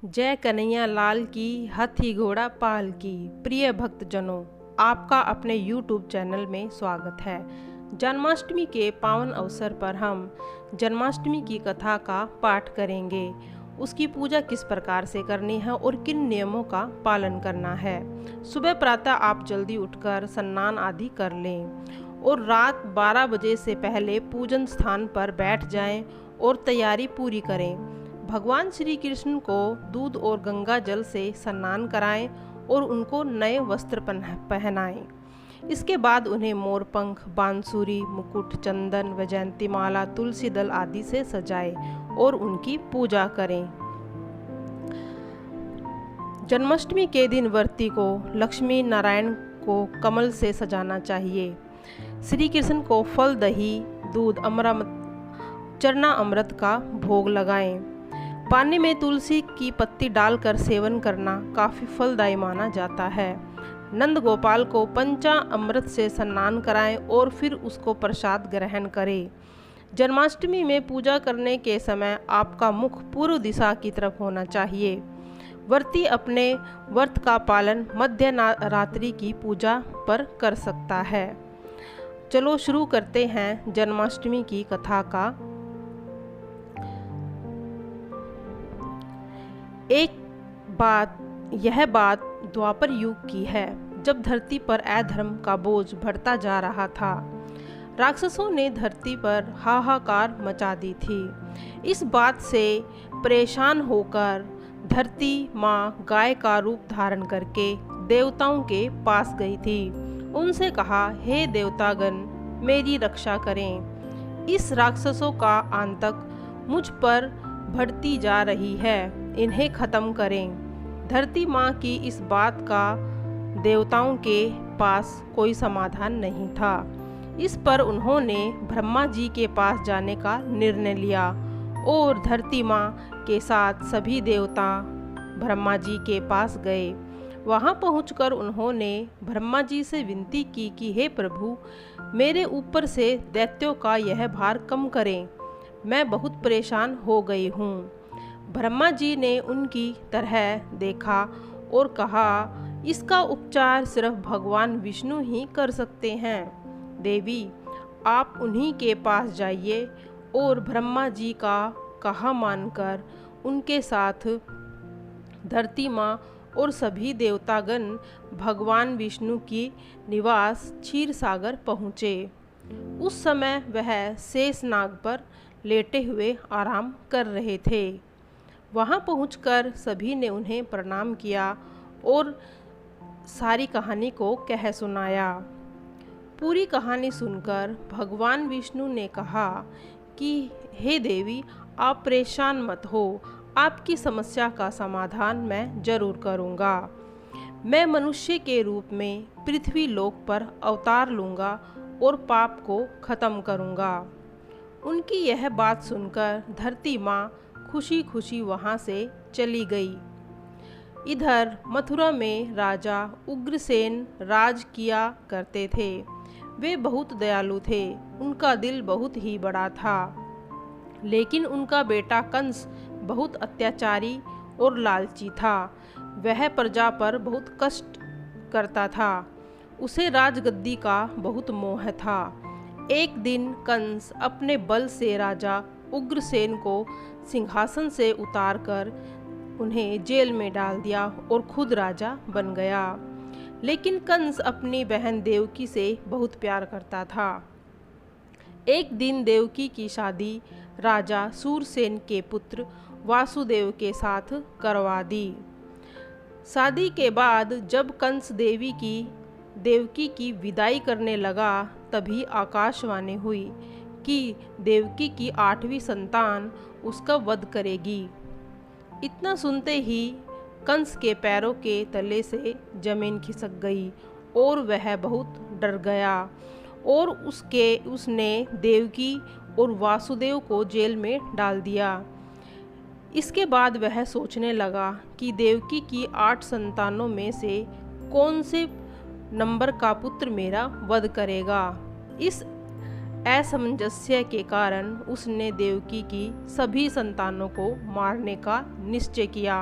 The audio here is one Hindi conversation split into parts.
जय कन्हैया लाल की, हाथी घोड़ा पाल की। प्रिय भक्तजनों, आपका अपने YouTube चैनल में स्वागत है। जन्माष्टमी के पावन अवसर पर हम जन्माष्टमी की कथा का पाठ करेंगे। उसकी पूजा किस प्रकार से करनी है और किन नियमों का पालन करना है। सुबह प्रातः आप जल्दी उठकर स्नान आदि कर लें और रात 12 बजे से पहले पूजन स्थान पर बैठ जाएं और तैयारी पूरी करें। भगवान श्री कृष्ण को दूध और गंगा जल से स्नान कराएं और उनको नए वस्त्र पहनाएं। इसके बाद उन्हें मोरपंख, बांसुरी, मुकुट, चंदन, वैजयंती माला, तुलसी दल आदि से सजाएं और उनकी पूजा करें। जन्माष्टमी के दिन व्रती को लक्ष्मी नारायण को कमल से सजाना चाहिए। श्री कृष्ण को फल, दही, दूध, चरना अमृत का भोग लगाएं। पानी में तुलसी की पत्ती डालकर सेवन करना काफ़ी फलदायी माना जाता है। नंद गोपाल को पंचा अमृत से स्नान कराएं और फिर उसको प्रसाद ग्रहण करें। जन्माष्टमी में पूजा करने के समय आपका मुख पूर्व दिशा की तरफ होना चाहिए। व्रती अपने व्रत का पालन मध्य रात्रि की पूजा पर कर सकता है। चलो शुरू करते हैं जन्माष्टमी की कथा का। यह बात द्वापर युग की है, जब धरती पर अधर्म का बोझ बढ़ता जा रहा था। राक्षसों ने धरती पर हाहाकार मचा दी थी। इस बात से परेशान होकर धरती माँ गाय का रूप धारण करके देवताओं के पास गई थी। उनसे कहा, हे देवतागण, मेरी रक्षा करें। इस राक्षसों का आतंक मुझ पर बढ़ती जा रही है, इन्हें खत्म करें। धरती माँ की इस बात का देवताओं के पास कोई समाधान नहीं था। इस पर उन्होंने ब्रह्मा जी के पास जाने का निर्णय लिया और धरती माँ के साथ सभी देवता ब्रह्मा जी के पास गए। वहाँ पहुंचकर उन्होंने ब्रह्मा जी से विनती की कि हे प्रभु, मेरे ऊपर से दैत्यों का यह भार कम करें, मैं बहुत परेशान हो गई हूँ। ब्रह्मा जी ने उनकी तरह देखा और कहा, इसका उपचार सिर्फ भगवान विष्णु ही कर सकते हैं। देवी, आप उन्हीं के पास जाइए। और ब्रह्मा जी का कहा मानकर उनके साथ धरती माँ और सभी देवतागण भगवान विष्णु की निवास क्षीर सागर पहुँचे। उस समय वह शेषनाग पर लेटे हुए आराम कर रहे थे। वहाँ पहुंचकर सभी ने उन्हें प्रणाम किया और सारी कहानी को कह सुनाया। पूरी कहानी सुनकर भगवान विष्णु ने कहा कि हे देवी, आप परेशान मत हो, आपकी समस्या का समाधान मैं जरूर करूँगा। मैं मनुष्य के रूप में पृथ्वी लोक पर अवतार लूँगा और पाप को खत्म करूँगा। उनकी यह बात सुनकर धरती माँ खुशी खुशी वहाँ से चली गई। इधर मथुरा में राजा उग्रसेन राज किया करते थे। वे बहुत दयालु थे, उनका दिल बहुत ही बड़ा था। लेकिन उनका बेटा कंस बहुत अत्याचारी और लालची था। वह प्रजा पर बहुत कष्ट करता था। उसे राजगद्दी का बहुत मोह था। एक दिन कंस अपने बल से राजा उग्रसेन को सिंहासन से उतारकर उन्हें जेल में डाल दिया और खुद राजा बन गया। लेकिन कंस अपनी बहन देवकी से बहुत प्यार करता था। एक दिन देवकी की शादी राजा सूरसेन के पुत्र वासुदेव के साथ करवा दी। शादी के बाद जब कंस देवकी की विदाई करने लगा, तभी आकाशवाणी हुई कि देवकी की 8वीं संतान उसका वध करेगी। इतना सुनते ही कंस के पैरों के तले से जमीन खिसक गई और वह बहुत डर गया और उसने देवकी और वासुदेव को जेल में डाल दिया। इसके बाद वह सोचने लगा कि देवकी की 8 संतानों में से कौन से नंबर का पुत्र मेरा वध करेगा। इस असमंजस्य के कारण उसने देवकी की सभी संतानों को मारने का निश्चय किया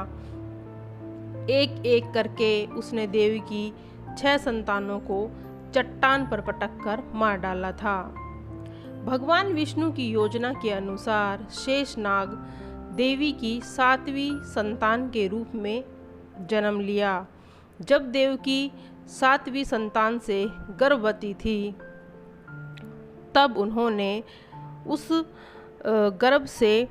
एक एक करके उसने देवी की 6 संतानों को चट्टान पर पटक कर मार डाला था। भगवान विष्णु की योजना के अनुसार शेषनाग देवी की 7वीं संतान के रूप में जन्म लिया। जब देवकी 7वीं संतान से गर्भवती थी तब उस गर्भ से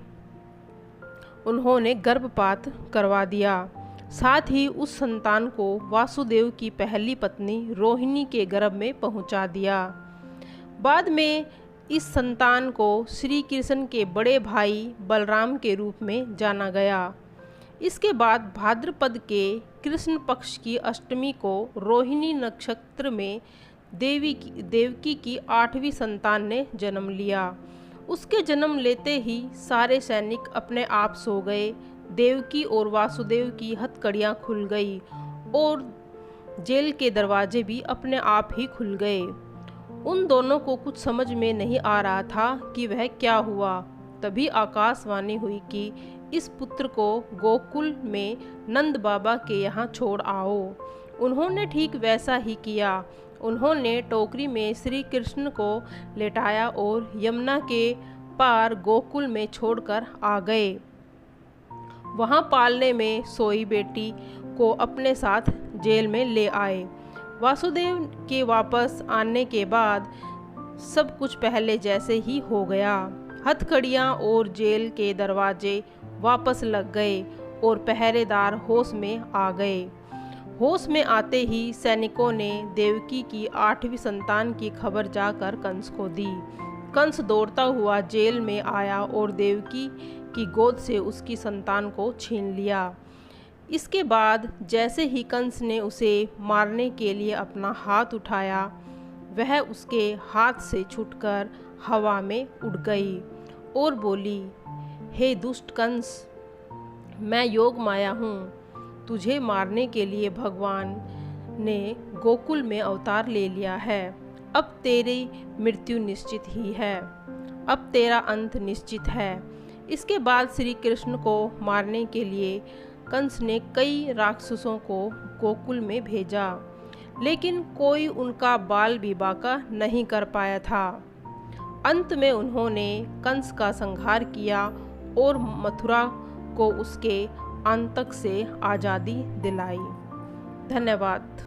उन्होंने गर्भपात करवा दिया। साथ ही उस संतान को वासुदेव की पहली पत्नी रोहिणी के गर्भ में पहुंचा दिया। बाद में इस संतान को श्री कृष्ण के बड़े भाई बलराम के रूप में जाना गया। इसके बाद भाद्रपद के कृष्ण पक्ष की अष्टमी को रोहिणी नक्षत्र में देवकी की 8वीं संतान ने जन्म लिया। उसके जन्म लेते ही सारे सैनिक अपने आप सो गए। देवकी और वासुदेव की हथकड़ियाँ खुल गई और जेल के दरवाजे भी अपने आप ही खुल गए। उन दोनों को कुछ समझ में नहीं आ रहा था कि वह क्या हुआ। तभी आकाशवाणी हुई कि इस पुत्र को गोकुल में नंद बाबा के यहाँ छोड़ आओ। उन्होंने ठीक वैसा ही किया। उन्होंने टोकरी में श्री कृष्ण को लेटाया और यमुना के पार गोकुल में छोड़कर आ गए। वहाँ पालने में सोई बेटी को अपने साथ जेल में ले आए। वासुदेव के वापस आने के बाद सब कुछ पहले जैसे ही हो गया। हथकड़ियाँ और जेल के दरवाजे वापस लग गए और पहरेदार होश में आ गए। होश में आते ही सैनिकों ने देवकी की 8वीं संतान की खबर जाकर कंस को दी। कंस दौड़ता हुआ जेल में आया और देवकी की गोद से उसकी संतान को छीन लिया। इसके बाद जैसे ही कंस ने उसे मारने के लिए अपना हाथ उठाया, वह उसके हाथ से छूटकर हवा में उड़ गई और बोली, हे दुष्ट कंस, मैं योग माया हूँ। तुझे मारने के लिए भगवान ने गोकुल में अवतार ले लिया है। अब तेरी मृत्यु निश्चित ही है। अब तेरा अंत निश्चित है। इसके बाद श्री कृष्ण को मारने के लिए कंस ने कई राक्षसों को गोकुल में भेजा, लेकिन कोई उनका बाल भी बांका नहीं कर पाया था। अंत में उन्होंने कंस का संहार किया और मथुरा को उसके आतंक से आज़ादी दिलाई। धन्यवाद।